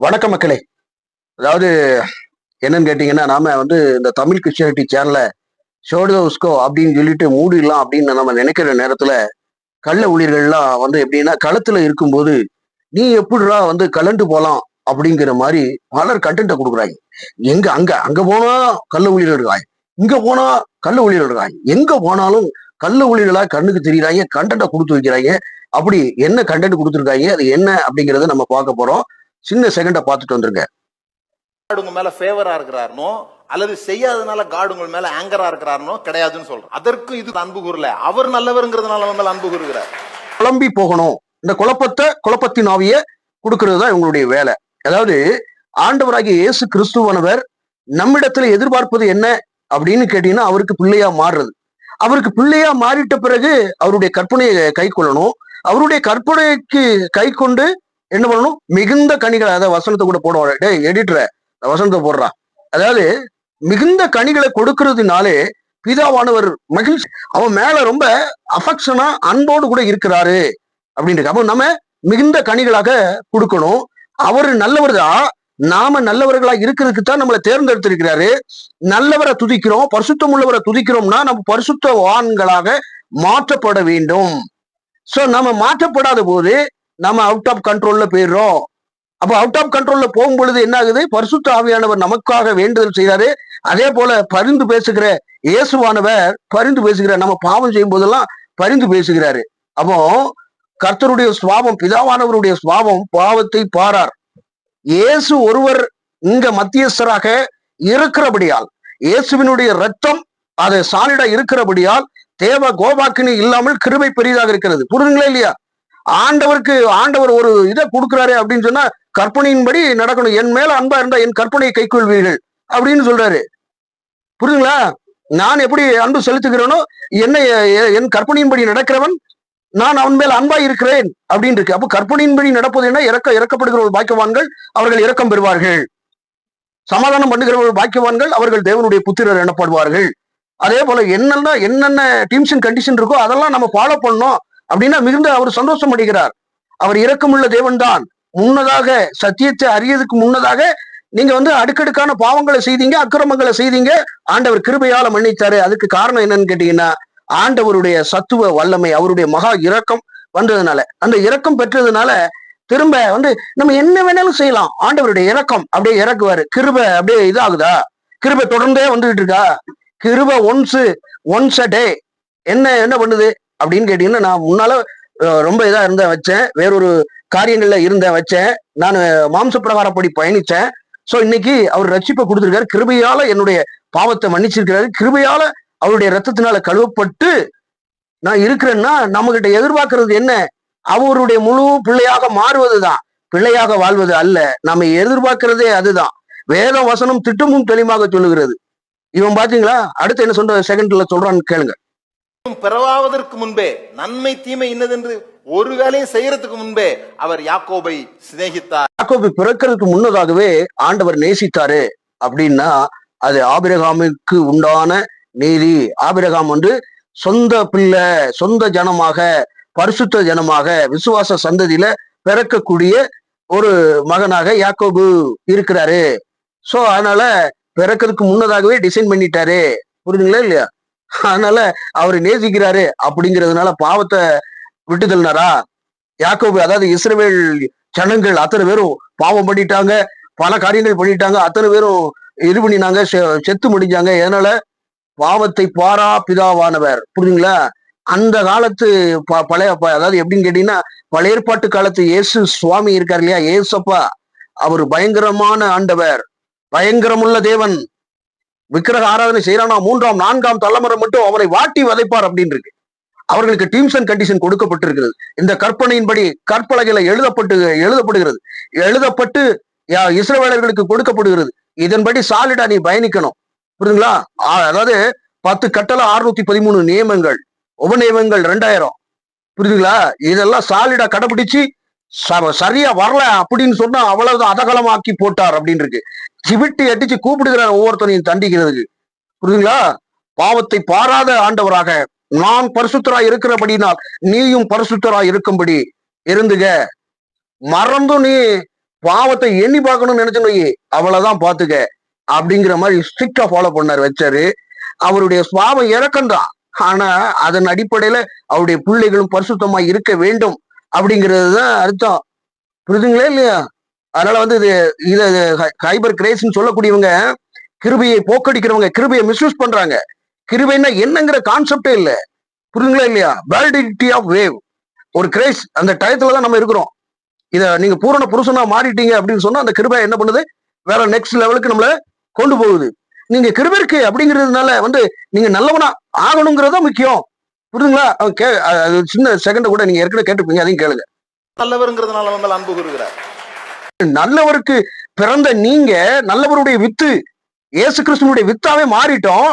வணக்கம் மக்களே. அதாவது என்னன்னு கேட்டீங்கன்னா, நாம இந்த தமிழ் கிறிஸ்டியானிட்டி சேனல ஷோடோஸ்கோ அப்படின்னு சொல்லிட்டு மூடிடலாம் அப்படின்னு நம்ம நினைக்கிற நேரத்துல, கள்ள ஊழியர்கள்லாம் எப்படின்னா, களத்துல இருக்கும்போது, நீ எப்படிடா கலண்டு போலாம் அப்படிங்கிற மாதிரி பலர் கண்டென்ட்ட குடுக்குறாங்க. எங்க அங்க அங்க போனா கள்ள ஊழியர்கள் இருக்காங்க. இங்க போனா கள்ள ஊழியர்கள் இருக்காங்க. எங்க போனாலும் கள்ள ஊழியர்களா கண்ணுக்கு தெரியுறாங்க. கண்டென்ட்ட குடுத்து வைக்கிறாங்க. அப்படி என்ன கண்டென்ட் குடுத்துருக்காங்க, அது என்ன அப்படிங்கிறத நம்ம பார்க்க போறோம். சின்ன செகண்ட பார்த்துட்டு வந்துருங்க. உங்க மேல ஃபேவரா இருக்கிறாருனோ அல்லது செய்யாதனால காட் உங்க மேல ஆங்கரா இருக்கிறாருனோ கிடையாதுன்னு சொல்றேன். அதற்கு இது அன்பு கூறல. அவர் நல்லவர்ங்கிறதுனால நம்ம மேல அன்பு கூறுகிறார். குழம்பி போகணும். இந்த குழப்பத்தின் ஆவிய கொடுக்கிறது தான் இவங்களுடைய வேலை. அதாவது ஆண்டவராகிய இயேசு கிறிஸ்துவானவர் நம்மிடத்துல எதிர்பார்ப்பது என்ன அப்படின்னு கேட்டீங்கன்னா, அவருக்கு பிள்ளையா மாறுறது. அவருக்கு பிள்ளையா மாறிட்ட பிறகு அவருடைய கற்பனையை கை கொள்ளணும். அவருடைய கற்பனைக்கு கை கொண்டு என்ன பண்ணணும்? மிகுந்த கனிகளை, அதாவது வசனத்தை கூட போடுவாங்க. டே எடிட்டர வசனத்தை போடுறா. அதாவது மிகுந்த கனிகளை கொடுக்கறதுனாலே பிதாவானவர் மகிழ்ச்சி, அவன் மேல ரொம்ப அஃபெக்ஷனா அன்போடு கூட இருக்கிறாரு அப்படின்னு. அப்போ நம்ம மிகுந்த கனிகளாக கொடுக்கணும். அவரு நல்லவர் தான். நாம நல்லவர்களா இருக்கிறதுக்கு தான் நம்மளை தேர்ந்தெடுத்திருக்கிறாரு. நல்லவரை துதிக்கிறோம், பரிசுத்தம் உள்ளவரை துதிக்கிறோம்னா நம்ம பரிசுத்தவான்களாக மாற்றப்பட வேண்டும். சோ நம்ம மாற்றப்படாத போது நம்ம அவுட் ஆஃப் கண்ட்ரோல்ல போயிடுறோம். அப்ப அவுட் ஆஃப் கண்ட்ரோல்ல போகும் பொழுது என்ன ஆகுது? பரிசுத்த ஆவியானவர் நமக்காக வேண்டுதல் செய்யறாரு. அதே போல பரிந்து பேசுகிற இயேசுவானவர் பரிந்து பேசுகிறார். நம்ம பாவம் செய்யும் போதெல்லாம் பரிந்து பேசுகிறாரு. அப்போ கர்த்தருடைய சுவாபம், பிதாவானவருடைய சுவாபம் பாவத்தை பாரார். இயேசு ஒருவர் இங்க மத்தியஸ்தராக இருக்கிறபடியால், இயேசுவினுடைய ரத்தம் அது சாலிடா இருக்கிறபடியால் தேவ கோபாக்கினி இல்லாமல் கிருபை பெரிதாக இருக்கிறது. புரியுதுங்களா இல்லையா? ஆண்டவர் ஒரு இதை கொடுக்குறாரு அப்படின்னு சொன்னா, கற்பனையின்படி நடக்கணும். என் மேல அன்பா இருந்தா என் கற்பனையை கை கொள்வீர்கள் அப்படின்னு சொல்றாரு. புரியுதுங்களா? நான் எப்படி அன்பு செலுத்துகிறேனோ, என்னை என் கற்பனையின்படி நடக்கிறவன் நான் அவன் மேல் அன்பா இருக்கிறேன் அப்படின்னு இருக்கு. அப்போ கற்பனையின்படி நடப்பது என்ன? இறக்கப்படுகிறவர்கள் பாக்கியவான்கள், அவர்கள் இரக்கம் பெறுவார்கள். சமாதானம் பண்ணுகிறவர்கள் பாக்கியவான்கள், அவர்கள் தேவனுடைய புத்திரர் எனப்படுவார்கள். அதே போல என்னென்ன டீம்ஸ் அண்ட் கண்டிஷன் இருக்கோ அதெல்லாம் நம்ம ஃபாலோ பண்ணோம் அப்படின்னா மிகுந்த அவர் சந்தோஷம் அடைகிறார். அவர் இரக்கமுள்ள தேவன் தான். முன்னதாக சத்தியத்தை அறியதுக்கு முன்னதாக நீங்க அடுக்கடுக்கான பாவங்களை செய்தீங்க, அக்கிரமங்களை செய்தீங்க. ஆண்டவர் கிருபையால மன்னித்தாரு. அதுக்கு காரணம் என்னன்னு கேட்டீங்கன்னா, ஆண்டவருடைய சத்துவ வல்லமை, அவருடைய மகா இரக்கம் வந்ததுனால, அந்த இரக்கம் பெற்றதுனால திரும்ப நம்ம என்ன வேணாலும் செய்யலாம். ஆண்டவருடைய இரக்கம் அப்படியே இறக்குவாரு. கிருபை அப்படியே இதாகுதா? கிருபை தொடர்ந்தே வந்துகிட்டு இருக்கா? கிருபை ஒன்ஸ் அ டே என்ன பண்ணுது அப்படின்னு கேட்டீங்கன்னா, நான் முன்னால ரொம்ப இதா வச்சேன், வேறொரு காரியங்கள்ல வச்சேன். நான் மாம்ச பிரகாரப்படி பயணிச்சேன். சோ இன்னைக்கு அவர் ரட்சிப்பை கொடுத்திருக்காரு. கிருபையால என்னுடைய பாவத்தை மன்னிச்சிருக்கிறாரு. கிருபையால அவருடைய ரத்தத்தினால கழுவப்பட்டு நான் இருக்கிறேன்னா, நம்ம கிட்ட எதிர்பார்க்கறது என்ன? அவருடைய முழு பிள்ளையாக மாறுவதுதான், பிள்ளையாக வாழ்வது அல்ல. நம்ம எதிர்பார்க்கிறதே அதுதான். வேத வசனம் திட்டமும் தெளிவாக சொல்லுகிறது. இவன் பாத்தீங்களா அடுத்து என்ன சொல்ற செகண்ட்ல சொல்றான்னு கேளுங்க. பிறவாவதற்கு முன்பே நன்மை தீமை இன்னதென்று ஒரு வேலையும் செய்யறதுக்கு முன்பே அவர் யாக்கோபை சிநேகித்தார். யாக்கோபு பிறக்கிறதுக்கு முன்னதாகவே ஆண்டவர் நேசித்தாரு அப்படின்னா, அது ஆபிரகாமுக்கு உண்டான நீதி. ஆபிரகாம் சொந்த பிள்ளை, சொந்த ஜனமாக, பரிசுத்த ஜனமாக, விசுவாச சந்ததியில பிறக்கக்கூடிய ஒரு மகனாக யாக்கோபு இருக்கிறாரு. சோ அதனால பிறக்கிறதுக்கு முன்னதாகவே டிசைன் பண்ணிட்டாரு. புரியுதுங்களா இல்லையா? அதனால அவரு நேசிக்கிறாரு அப்படிங்கிறதுனால பாவத்தை விட்டு தள்ளினாரா? யாக்கோபு, அதாவது இஸ்ரவேல் ஜனங்கள் அத்தனை பேரும் பாவம் பண்ணிட்டாங்க, பல காரியங்கள் பண்ணிட்டாங்க, அத்தனை பேரும் இது பண்ணினாங்க, செத்து முடிஞ்சாங்க. எதனால? பாவத்தை பாரா பிதாவானவர். புரியுதுங்களா? அந்த காலத்து பழைய, அதாவது எப்படின்னு கேட்டீங்கன்னா, பழைய ஏற்பாட்டு காலத்து இயேசு சுவாமி இருக்காரு இல்லையா, ஏசப்பா, அவர் பயங்கரமான ஆண்டவர், பயங்கரமுள்ள தேவன். விக்கிரக ஆராதனை செய்யறானா 3ஆம் 4ஆம் தலைமுறை மட்டும் அவரை வாட்டி வதைப்பார் அப்படின்னு இருக்கு. அவர்களுக்கு டீம்ஸ் அண்ட் கண்டிஷன் கொடுக்கப்பட்டிருக்கிறது. இந்த கற்பனையின்படி கற்பலகையில எழுதப்பட்டு இஸ்ரவேலர்களுக்கு கொடுக்கப்படுகிறது. இதன்படி சாலிடா நீ பயணிக்கணும். புரியுதுங்களா? அதாவது 10 கட்டளை, 613 நியமங்கள், உபநியமங்கள் 2000. புரியுதுங்களா? இதெல்லாம் சாலிடா கடைபிடிச்சு சரியா வரல அப்படின்னு சொன்னா அவ்வளவுதான், அதகலமாக்கி போட்டார் அப்படின்னு இருக்கு. சிவிட்டி அடிச்சு கூப்பிடுகிறார் ஒவ்வொருத்தனையும் தண்டிக்கிறதுக்கு. புரியுதுங்களா? பாவத்தை பாராத ஆண்டவராக, நான் பரிசுத்தராய் இருக்கிறபடினால் நீயும் பரிசுத்தராய் இருக்கும்படி இருந்துக. மறந்து நீ பாவத்தை எண்ணி பார்க்கணும்னு நினைச்சோம் அவ்வளவுதான் பாத்துக்க அப்படிங்கிற மாதிரி ஸ்ட்ரிக்டா ஃபாலோ பண்ணாரு, வச்சாரு. அவருடைய சுவாபம் இறக்கம்தான். ஆனா அதன் அடிப்படையில அவருடைய பிள்ளைகளும் பரிசுத்தமா இருக்க வேண்டும் அப்படிங்கிறது தான் அர்த்தம். புரியுதுங்களா இல்லையா? அதனால வந்து இது ஹைபர் கிரேஸ்ன்னு சொல்லக்கூடியவங்க கிருபையை போக்கடிக்கிறவங்க கிருபையை மிஸ்யூஸ் பண்றாங்க. கிருபைன்னா என்னங்கிற கான்செப்டே இல்ல. புரியுதுங்களா இல்லையா? வேலிடிட்டி ஆஃப் வேவ் ஒரு கிரேஸ் அந்த டயத்துலதான் நம்ம இருக்கிறோம். இத நீங்க பூரண புருஷனா மாறிட்டீங்க அப்படின்னு சொன்னா அந்த கிருபை என்ன பண்ணுது, வேற நெக்ஸ்ட் லெவலுக்கு நம்மள கொண்டு போகுது. நீங்க கிருபை இருக்கு அப்படிங்கிறதுனால வந்து நீங்க நல்லவனா ஆகணுங்கிறத முக்கியம். புரியுதுங்களா? அது சின்ன செகண்ட் கூட நீங்க ஏற்கனவே கேட்டுப்பீங்க, அதையும் கேளுங்க. நல்லவருங்கிறதுனால நம்ம அன்பு கூறுகிறார். நல்லவருக்கு பிறந்த நீங்க நல்லவருடைய வித்து, இயேசு கிறிஸ்துவனுடைய வித்தாவே மாறிட்டோம்.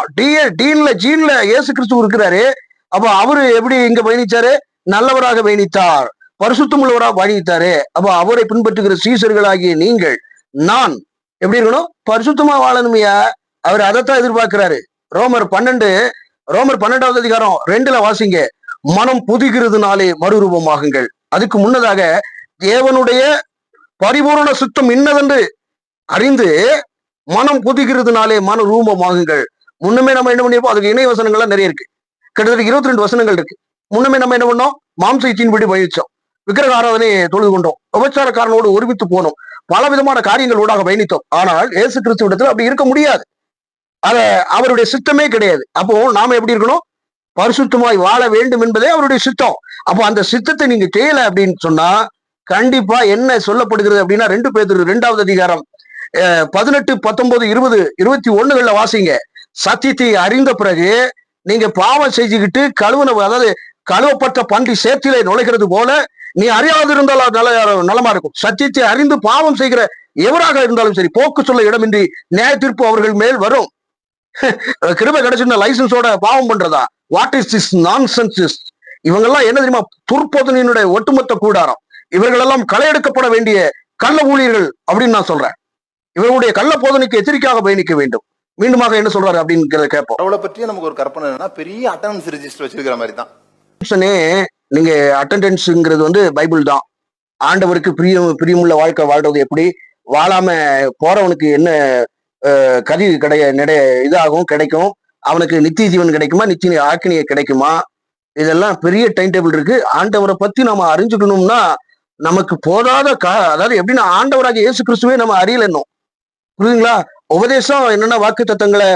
ஜீன்ல இயேசு கிறிஸ்து இருக்கிறாரு. அப்ப அவரு எப்படி இங்க பயணிச்சாரு? நல்லவராக பயணித்தார், பரிசுத்தம் உள்ளவராக பயணித்தாரு. அப்ப அவரை பின்பற்றுகிற சீசர்களாகிய நீங்கள் நான் எப்படி இருக்கணும்? பரிசுத்தமா வாழணுமையா. அவர் அதைத்தான் எதிர்பார்க்கிறாரு. ரோமர் 12வது அதிகாரம் 2ல வாசிங்க. மனம் புதிகிறதுனாலே மறுரூபமாகுங்கள். அதுக்கு முன்னதாக தேவனுடைய பரிபூரண சுத்தம் இன்னதென்று அறிந்து மனம் புதிகிறதுனாலே மன ரூபமாகுங்கள். முன்னமே நம்ம என்ன பண்ணிருப்போம், அதுக்கு இணை வசனங்கள்லாம் நிறைய இருக்கு. கிட்டத்தட்ட 22 வசனங்கள் இருக்கு. முன்னமே நம்ம என்ன பண்ணோம்? மாம்சத்தின்படி பயணிச்சோம், விக்கிரக ஆராதனை தொழுது கொண்டோம், உபச்சாரக்காரனோடு ஒருமித்து போனோம், பல விதமான காரியங்கள் ஊடாக பயணித்தோம். ஆனால் இயேசு கிறிஸ்துவிடத்துல அப்படி இருக்க முடியாது. அத அவருடைய சித்தமே கிடையாது. அப்போ நாம எப்படி இருக்கணும்? பரிசுத்தமாய் வாழ வேண்டும் என்பதே அவருடைய சித்தம். அப்போ அந்த சித்தத்தை நீங்க செய்யல அப்படின்னு சொன்னா கண்டிப்பா என்ன சொல்லப்படுகிறது அப்படின்னா 2 பேதுரு 2வது அதிகாரம் 18, 19, 20, 21 வாசிங்க. சத்தியத்தை அறிந்த பிறகு நீங்க பாவம் செஞ்சுக்கிட்டு அதாவது கழுவப்பட்ட பன்றி சேற்றிலே நுழைகிறது போல நீ அறியாதிருந்தால் நலமா இருக்கும். சத்தியத்தை அறிந்து பாவம் செய்கிற எவராக இருந்தாலும் சரி, போக்கு சொல்ல இடமின்றி நியாய தீர்ப்பு அவர்கள் மேல் வரும். கிருபை கிடைச்சிருந்த லைசன்ஸோட பாவம் பண்றதா? What is this nonsense? இவங்கெல்லாம் என்ன தெரியுமா? துர்போதனையினுடைய ஒட்டுமொத்த கூடாரம். இவர்கள் எல்லாம் களையெடுக்கப்பட வேண்டிய கள்ள ஊழியர்கள் அப்படின்னு நான் சொல்றேன். இவருடைய கள்ள போதனைக்கு எச்சரிக்கையாக பயணிக்க வேண்டும். மீண்டுமாக என்ன சொல்றாரு அப்படின்னு கேட்போம். அவளை பற்றி நமக்கு ஒரு கற்பனை என்னன்னா, பெரிய அட்டெண்டன்ஸ் ரெஜிஸ்டர் வச்சிருக்கிற மாதிரி தான். நீங்க அட்டெண்டன்ஸ்ங்கிறது வந்து பைபிள் தான். ஆண்டவருக்கு பிரியமுள்ள வாழ்க்கை வாழ்றது எப்படி, வாழாம போறவனுக்கு என்ன கதி இதாகும் கிடைக்கும், அவனுக்கு நித்திய ஜீவன் கிடைக்குமா, நித்திய ஆக்கினிய கிடைக்குமா, இதெல்லாம் பெரிய டைம் டேபிள் இருக்கு. ஆண்டவரை பத்தி நம்ம அறிஞ்சுக்கணும்னா நமக்கு போதாத அதாவது எப்படின்னா ஆண்டவராகிய இயேசு கிறிஸ்துவே நம்ம அறியல இன்னும். புரியுதுங்களா? உபதேசம் என்னன்னா வாக்கு தத்தங்களை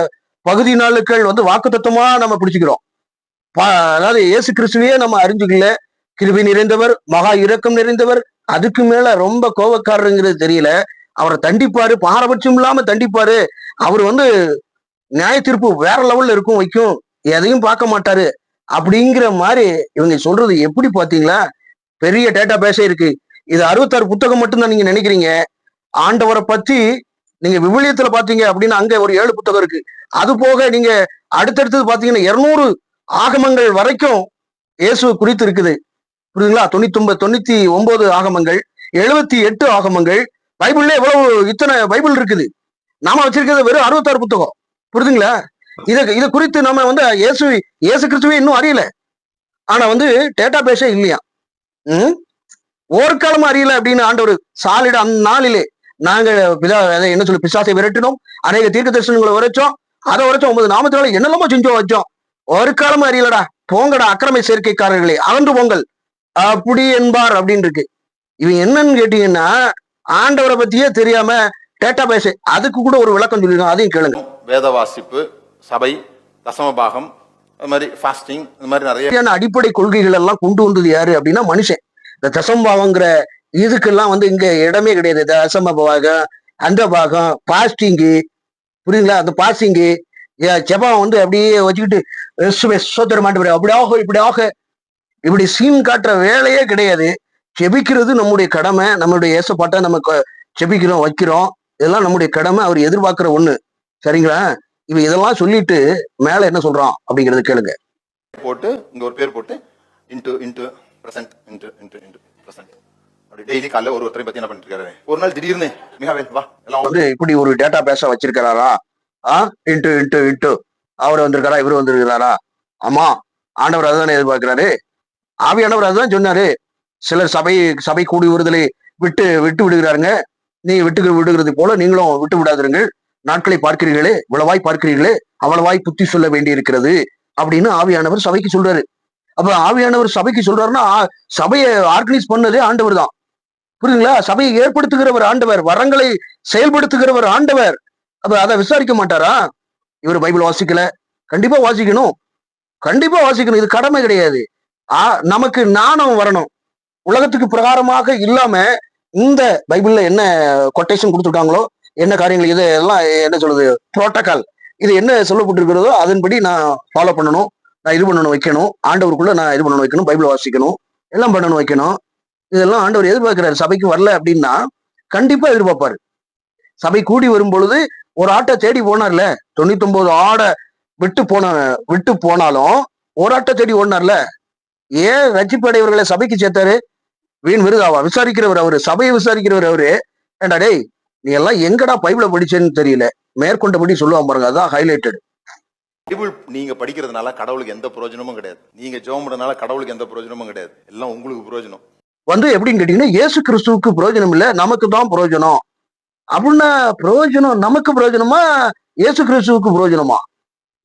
பகுதி நாளுக்கள் வந்து வாக்கு தத்தமா நம்ம பிடிச்சுக்கிறோம். அதாவது இயேசு கிறிஸ்துவையே நம்ம அறிஞ்சுக்கல. கிருபை நிறைந்தவர், மகா இரக்கம் நிறைந்தவர், அதுக்கு மேல ரொம்ப கோபக்காரருங்கிறது தெரியல. அவரை தண்டிப்பாரு, பாரபட்சம் இல்லாம தண்டிப்பாரு. அவர் வந்து நியாய தீர்ப்பு வேற லெவல்ல இருக்கும், வைக்கும், எதையும் பார்க்க மாட்டாரு அப்படிங்கிற மாதிரி இவங்க சொல்றது எப்படி பாத்தீங்களா? பெரிய டேட்டா பேஸே இருக்கு. இது 66 புத்தகம் மட்டும்தான் நீங்க நினைக்கிறீங்க. ஆண்டவரை பத்தி நீங்க விவிலியத்துல பாத்தீங்க அப்படின்னா அங்க ஒரு 7 புத்தகம் இருக்கு. அது போக நீங்க அடுத்தடுத்தது பாத்தீங்கன்னா 200 ஆகமங்கள் வரைக்கும் இயேசு குறித்து இருக்குது. புரியுதுங்களா? 99 ஆகமங்கள், 78 ஆகமங்கள். பைபிள்ல இத்தனை பைபிள் இருக்குது. நாம வச்சிருக்கிறது வெறும் 66 புத்தகம். புரியுதுங்களா? இத குறித்து நம்ம வந்து இயேசு கிறிஸ்துவே இன்னும் அறியல. ஆனா வந்து டேட்டா பேஸே இல்லையா. ஒரு காலமும் அறியல அப்படின்னு ஆண்டவர் சாலிட அந்த நாளிலே நாங்க என்ன சொல்லி பிசாசை விரட்டினோம், அநேக தீர்க்க தரிசனங்களை உரைச்சோம், அதை உரைச்சோம், 9 நாமத்தினால என்னெல்லாமோ செஞ்சோம் வச்சோம். ஒரு காலமும் அறியலடா, போங்கடா அக்கிரமை சேர்க்கைக்காரர்களே அகன்று பொங்கல் அப்படி என்பார் அப்படின்னு இருக்கு. இவன் என்னன்னு கேட்டீங்கன்னா ஆண்டவரை பத்தியே தெரியாம டேட்டா பேஸ், அதுக்கு கூட ஒரு விளக்கம் சொல்லிருக்கோம், அதையும் கேளுங்க. வேத வாசிப்பு, சபை, தசமபாகம், அது மாதிரி ஃபாஸ்டிங், இந்த மாதிரி நிறைய அடிப்படை கொள்கைகள் எல்லாம் கொண்டு வந்தது யாரு அப்படின்னா மனுஷன். இந்த தசமபாகங்கிற இதுக்கெல்லாம் வந்து இங்க இடமே கிடையாது. தசமபாகம், அந்த பாகம், பாஸ்டிங்கு, புரியுதுங்களா? அந்த பாஸ்டிங்கு ஜெபம் வந்து அப்படியே வச்சுக்கிட்டு அப்படியாக இப்படியாக இப்படி சீன் காட்டுற வேலையே கிடையாது. செபிக்கிறது நம்முடைய கடமை. நம்மளுடைய ஏசப்பாட்டை நம்ம செபிக்கிறோம், வைக்கிறோம், இதெல்லாம் நம்முடைய கடமை. அவர் எதிர்பார்க்கிற ஒண்ணு. சரிங்களா? இவன் இதெல்லாம் சொல்லிட்டு மேல என்ன சொல்றான் அப்படிங்கறது கேளுங்க. போட்டு இங்க ஒரு பேர் போட்டு இன்டு இன்டு பிரசன்ட் இன்டு இன்டு இன்டு பிரசன்ட் அப்படி டெய்லி காலையில ஒருத்தரை பத்தி என்ன பண்ணிட்டு இருக்காரு. ஒரு நாள் திடீர்னு மிகாவேல் வா எல்லாம் வந்து இப்படி ஒரு டேட்டா பேஸ வச்சிருக்காரா? இன்டு இன்டு இன்டு அவர் வந்திருக்காரா, இவரு வந்திருக்கிறாரா? ஆமா, ஆண்டவர் அதுதானே எதிர்பார்க்கிறாரு. ஆவியானவர் அதுதான் சொன்னாரு. சிலர் சபை கூடி விடுதலை விட்டு விடுகிறாருங்க. நீ விடுகிறது போல நீங்களும் விட்டு விடாதிருங்கள். நாட்களை பார்க்கிறீர்களே, இவ்வளவாய் பார்க்கிறீர்களே, அவ்வளவாய் புத்தி சொல்ல வேண்டி இருக்கிறது அப்படின்னு ஆவியானவர் சபைக்கு சொல்றாரு. அப்ப ஆவியானவர் சபைக்கு சொல்றாருன்னா சபையை ஆர்கனைஸ் பண்ணதே ஆண்டவர் தான். புரியுதுங்களா? சபையை ஏற்படுத்துகிறவர் ஆண்டவர், வரங்களை செயல்படுத்துகிறவர் ஆண்டவர். அப்ப அதை விசாரிக்க மாட்டாரா? இவர் பைபிள் வாசிக்கல, கண்டிப்பா வாசிக்கணும், கண்டிப்பா வாசிக்கணும். இது கடமை கிடையாது. நமக்கு நாணம் வரணும். உலகத்துக்கு பிரகாரமாக இல்லாம இந்த பைபிள்ல என்ன கொட்டேஷன் கொடுத்துருக்காங்களோ, என்ன காரியங்கள் இது எல்லாம் என்ன சொல்றது, புரோட்டோகால், இது என்ன சொல்லப்பட்டிருக்கிறதோ அதன்படி நான் ஃபாலோ பண்ணணும், நான் இது பண்ணணும் வைக்கணும், ஆண்டவருக்குள்ள நான் இது பண்ணணும் வைக்கணும், பைபிள் வாசிக்கணும், எல்லாம் பண்ணணும் வைக்கணும். இதெல்லாம் ஆண்டவர் எதிர்பார்க்கிறாரு. சபைக்கு வரல அப்படின்னா கண்டிப்பா எதிர்பார்ப்பாரு. சபை கூடி வரும் பொழுது ஒரு ஆட்டை தேடி போனார்ல, 99 ஆடை விட்டு போனாலும் ஒரு ஆட்டை தேடி ஓடினார்ல. ஏன் ரட்சிப்படையவர்களை சபைக்கு சேர்த்தாரு? வீண் விருதாவா? விசாரிக்கிறவர் அவரு, சபையை விசாரிக்கிறவர் அவரு. ஏண்டா டேய், நீ எல்லாம் எங்கடா பைபிள படிச்சேன்னு தெரியல, மேற்கொண்டபடி சொல்லுவான் பாருங்க, அதான் ஹைலைட்டட். பைபிள் நீங்க படிக்கிறதுனால கடவுளுக்கு எந்த பிரயோஜனமும் கிடையாது. நீங்க ஜெபம் பண்றதுனால கடவுளுக்கு எந்த பிரயோஜனமும் கிடையாது. எல்லாம் உங்களுக்கு பிரயோஜனம். எப்படின்னு கேட்டீங்கன்னா, இயேசு கிறிஸ்துவுக்கு பிரயோஜனம் இல்ல, நமக்கு தான் பிரயோஜனம். அப்படின்னா பிரயோஜனம் நமக்கு பிரயோஜனமா, இயேசு கிறிஸ்துவுக்கு பிரயோஜனமா?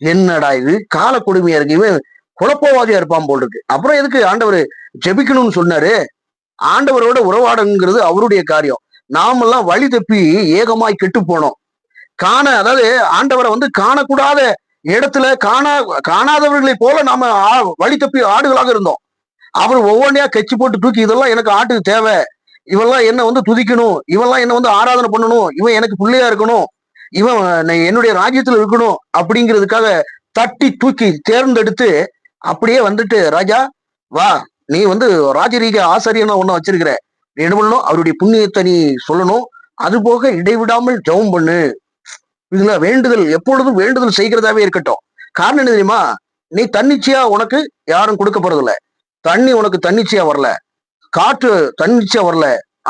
என்னடா இது கால கொடுமையா இருக்கு. இவன் குழப்பவாதியா இருப்பான் போல் இருக்கு. அப்புறம் எதுக்கு ஆண்டவர் ஜெபிக்கணும்னு சொன்னாரு? ஆண்டவரோட உறவாடுங்கிறது அவருடைய காரியம். நாமெல்லாம் வழி தப்பி ஏகமாய் கெட்டு போனோம். அதாவது ஆண்டவரை காணக்கூடாத இடத்துல காணாதவர்களை போல நாம வழி தப்பி ஆடுகளாக இருந்தோம். அவர் ஒவ்வொன்றையா கெச்சு போட்டு தூக்கி, இதெல்லாம் எனக்கு ஆட்டுக்கு தேவை, இவெல்லாம் என்ன துதிக்கணும், இவெல்லாம் என்ன ஆராதனை பண்ணணும், இவன் எனக்கு பிள்ளையா இருக்கணும், இவன் என்னுடைய ராஜ்யத்துல இருக்கணும் அப்படிங்கிறதுக்காக தட்டி தூக்கி தேர்ந்தெடுத்து அப்படியே ராஜா வா, நீ ராஜரீக ஆசாரியனா ஒண்ணு வச்சிருக்கிற, நீ என்ன பண்ணணும், அவருடைய புண்ணியத்தை நீ சொல்லணும், அது போக இடைவிடாமல் ஜெபம் பண்ணு. இதுல வேண்டுதல், எப்பொழுதும் வேண்டுதல் செய்கிறதாவே இருக்கட்டும். காரணம் என்ன தெரியுமா? நீ தன்னிச்சையா உனக்கு யாரும் கொடுக்க போறது இல்ல. தண்ணி உனக்கு தன்னிச்சையா வரல, காற்று தன்னிச்சையா வரல,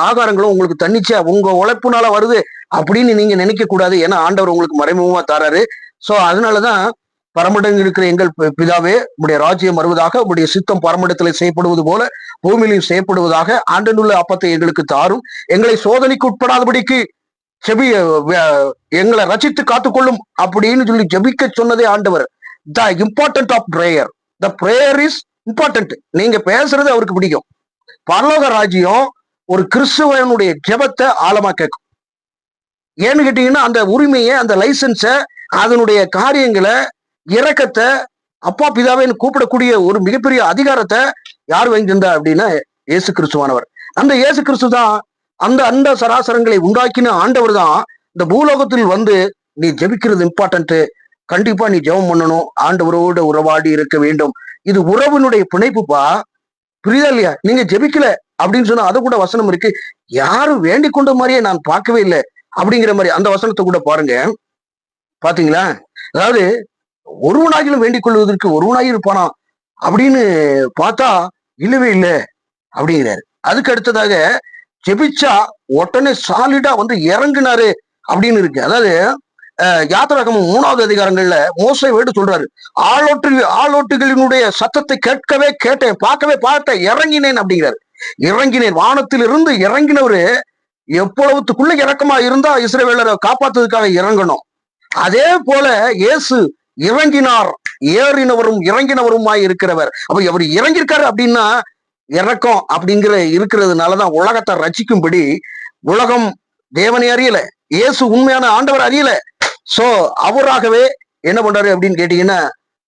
ஆகாரங்களும் உங்களுக்கு தன்னிச்சையா உங்க உழைப்புனால வருது அப்படின்னு நீங்க நினைக்க கூடாது. ஏன்னா ஆண்டவர் உங்களுக்கு மறைமுகமா தராரு. சோ அதனாலதான் பரமடங்கு இருக்கிற எங்கள் பிதாவே, உடைய ராஜ்யம் வருவதாக, உடைய சித்தம் பரமடத்துல செய்யப்படுவது போல பூமியிலையும் செய்யப்படுவதாக, ஆண்டனுள்ள அப்பத்தை எங்களுக்கு தாரும், எங்களை சோதனைக்கு உட்படாதபடிக்கு எங்களை ரசித்து காத்துக்கொள்ளும் அப்படின்னு சொல்லி ஜெபிக்க சொன்னதே ஆண்டவர். The important of prayer, the prayer is important. நீங்க பேசுறது அவருக்கு பிடிக்கும். பரலோக ராஜ்யம் ஒரு கிறிஸ்துவனுடைய ஜெபத்தை ஆழமா கேட்கும். ஏன்னு கேட்டீங்கன்னா, அந்த உரிமையை, அந்த லைசன்ஸ, அதனுடைய காரியங்களை, இரக்கத்தை, அப்பா பிதாவைன்னு கூப்பிடக்கூடிய ஒரு மிகப்பெரிய அதிகாரத்தை யார் வாங்கியிருந்தா அப்படின்னா இயேசு கிறிஸ்துவானவர். அந்த இயேசு கிறிஸ்து தான் அந்த அண்ட சராசரங்களை உண்டாக்கின ஆண்டவர் தான் இந்த பூலோகத்தில் நீ ஜெபிக்கிறது இம்பார்ட்டன்ட், கண்டிப்பா நீ ஜெபம் பண்ணணும், ஆண்டவரோட உறவாடி இருக்க வேண்டும். இது உறவினுடைய பிணைப்புப்பா. புரியுதா இல்லையா? நீங்க ஜெபிக்கல அப்படின்னு சொன்னா அதை கூட வசனம் இருக்கு. யாரும் வேண்டிக் கொண்ட மாதிரியே நான் பார்க்கவே இல்லை அப்படிங்கிற மாதிரி அந்த வசனத்தை கூட பாருங்க. பாத்தீங்களா? அதாவது ஒருவனாகிலும் வேண்டிக் கொள்வதற்கு ஒருவனாகி இருப்பானா அப்படின்னு பார்த்தா இல்லவே இல்லை அப்படிங்கிறாரு. அதுக்கு அடுத்ததாக ஜெபிச்சா உடனே சாலிடா இறங்குனாரு அப்படின்னு இருக்கு. அதாவது யாத்திராகமம் 3வது அதிகாரங்கள்ல மோசே வேடு சொல்றாரு, ஆளோட்டுகளினுடைய சத்தத்தை கேட்டேன், பார்க்கவே பார்த்தேன், இறங்கினேன் அப்படிங்கிறாரு. இறங்கினேன், வானத்திலிருந்து இறங்கினவரு எவ்வளவுக்குள்ள இறக்கமா இருந்தா இஸ்ரவேலரை காப்பாத்துறதுக்காக இறங்கணும். அதே போல இயேசு இறங்கினார், ஏறினவரும் இறங்கினவருமாய் இருக்கிறவர். அப்ப அவர் இறங்கியிருக்காரு அப்படின்னா இறக்கம் இருக்கிறதுனாலதான் உலகத்தை ரட்சிக்கும்படி உலகம் தேவனை அறியல, இயேசு உண்மையான ஆண்டவர் அறியல. சோ அவராகவே என்ன பண்றாரு அப்படின்னு கேட்டீங்கன்னா,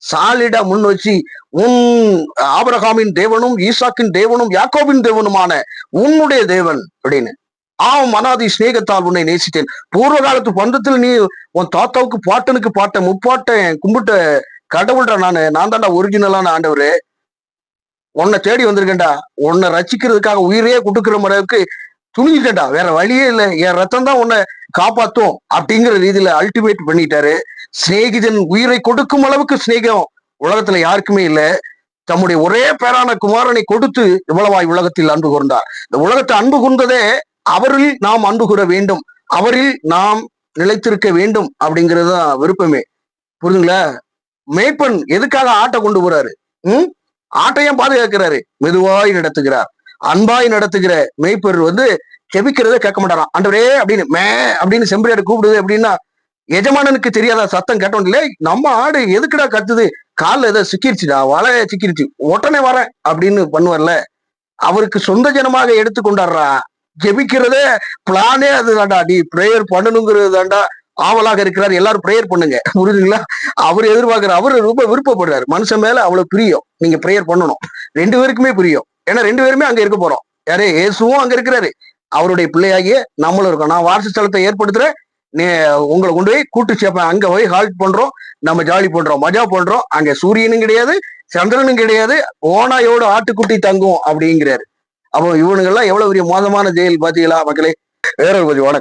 சாலிடா முன் வச்சு, உன் ஆபிரகாமின் தேவனும் ஈசாக்கின் தேவனும் யாக்கோபின் தேவனுமான உன்னுடைய தேவன் அப்படின்னு, அனாதி சிநேகத்தால் உன்னை நேசித்தேன், பூர்வ காலத்து பந்தத்தில் நீ உன் தாத்தாவுக்கு பாட்டனுக்கு பாட்ட முப்பாட்டன் கும்பிட்ட கடவுள்டா, நான் தாண்டா ஒரிஜினலான ஆண்டவரு, உன்னை தேடி வந்திருக்கேன்டா, உன்னை ரசிக்கிறதுக்காக உயிரையே கொடுக்குற அளவுக்கு துணிஞ்சிட்டேன்டா, வேற வழியே இல்லை, என் ரத்தம் தான் உன்னை காப்பாத்தும் அப்படிங்கிற ரீதியில அல்டிமேட் பண்ணிட்டாரு. சிநேகிதன் உயிரை கொடுக்கும் அளவுக்கு சிநேகம் உலகத்துல யாருக்குமே இல்லை. தம்முடைய ஒரே பேரான குமாரனை கொடுத்து இவ்வளவாய் உலகத்தில் அன்பு கூர்ந்தார். இந்த உலகத்தை அன்பு கூர்ந்ததே அவரில் நாம் அன்பு கூற வேண்டும், அவரில் நாம் நிலைத்திருக்க வேண்டும் அப்படிங்கிறது தான் விருப்பமே. புரியுதுங்களா? மேய்ப்பன் எதுக்காக ஆட்டை கொண்டு போறாரு? ஆட்டையும் பாதுகாக்கிறாரு, மெதுவாய் நடத்துகிறார், அன்பாய் நடத்துகிற மேய்ப்பர் செபிக்கிறத கேட்க மாட்டாராம். ஆண்டவரே அப்படின்னு அப்படின்னு செம்பரியாடு கூப்பிடுது அப்படின்னா எஜமானனுக்கு தெரியாத சத்தம் கேட்டோம்ல, நம்ம ஆடு எதுக்குடா கத்துது, காலில் ஏதோ சிக்கிருச்சுடா, வலைய சிக்கிருச்சு, உடனே வரேன் அப்படின்னு பண்ணுவார்ல. அவருக்கு சொந்த ஜனமாக எடுத்துக்கொண்டாடுறா. ஜெபிக்கிறதே பிளானே அதுதான்டா, நீ பிரேயர் பண்ணணுங்கிறது தான்டா ஆவலாக இருக்கிறார். எல்லாரும் பிரேயர் பண்ணுங்க, புரியுதுங்களா? அவர் எதிர்பார்க்கிற, அவரு ரொம்ப விருப்பப்படுறாரு. மனுஷன் மேல அவ்வளவு பிரியம், நீங்க பிரேயர் பண்ணணும். 2 பேருக்குமே பிரியம். ஏன்னா 2 பேருமே அங்க இருக்க போறோம். யாரே இயேசுவும் அங்க இருக்கிறாரு, அவருடைய பிள்ளையாகிய நம்மளும் இருக்கோம். நான் வாசஸ்தலத்தை ஏற்படுத்துறேன், நீ உங்களை கொண்டு போய் கூட்டு சேர்ப்பேன், அங்க போய் ஹால்ட் பண்றோம், நம்ம ஜாலி பண்றோம், மஜா பண்றோம். அங்க சூரியனும் கிடையாது, சந்திரனும் கிடையாது, ஓனாயோட ஆட்டுக்குட்டி தங்கும் அப்படிங்கிறாரு. அப்போ இவனுங்கெல்லாம் எவ்வளவு பெரிய மோசமான ஜெயில் பாத்தீங்களா மக்களே? வேற ஒரு பதிவு. வணக்கம்.